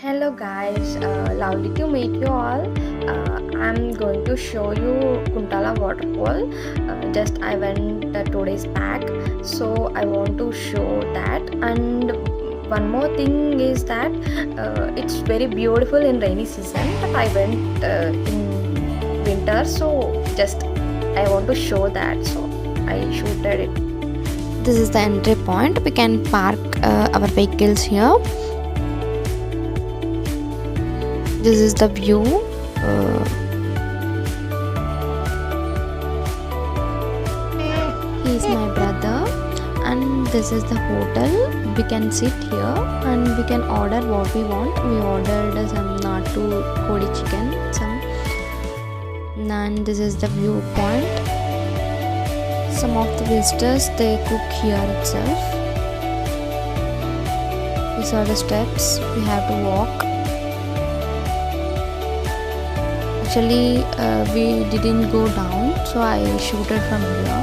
Hello guys, lovely to meet you all. I'm going to show you Kuntala waterfall. Just I went 2 days back, so I want to show that. And one more thing is that it's very beautiful in rainy season, but I went in winter, so just I want to show that. So I shooted it. This is the entry point. We can park our vehicles here. This is the view. He is my brother, and this is the hotel. We can sit here and we can order what we want. We ordered some nattu kodi chicken, and this is the viewpoint. Some of the visitors, they cook here itself. These are the steps we have to walk. Actually, we didn't go down, so I shooted from here.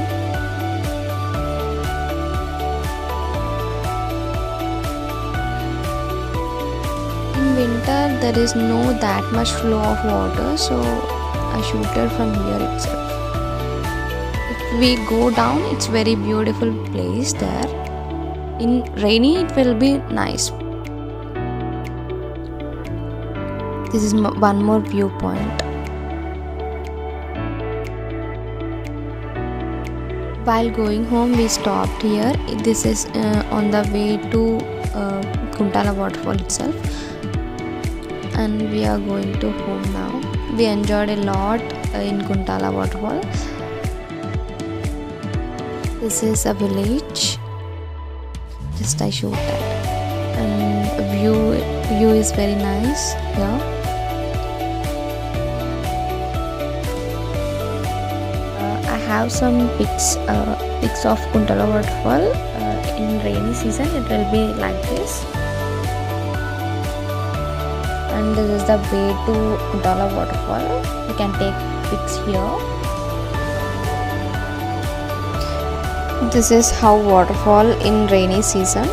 In winter, there is no that much flow of water, so I shooted from here itself. If we go down, it's very beautiful place there. In rainy, it will be nice. This is one more viewpoint. While going home, we stopped here. This is on the way to Kuntala waterfall itself, and we are going to home now. We enjoyed a lot in Kuntala waterfall. This is a village. Just I shoot that, and view is very nice here. I have some pics of Kuntala waterfall. In rainy season, it will be like this. And this is the way to Kuntala waterfall. You can take pics here. This is how waterfall in rainy season.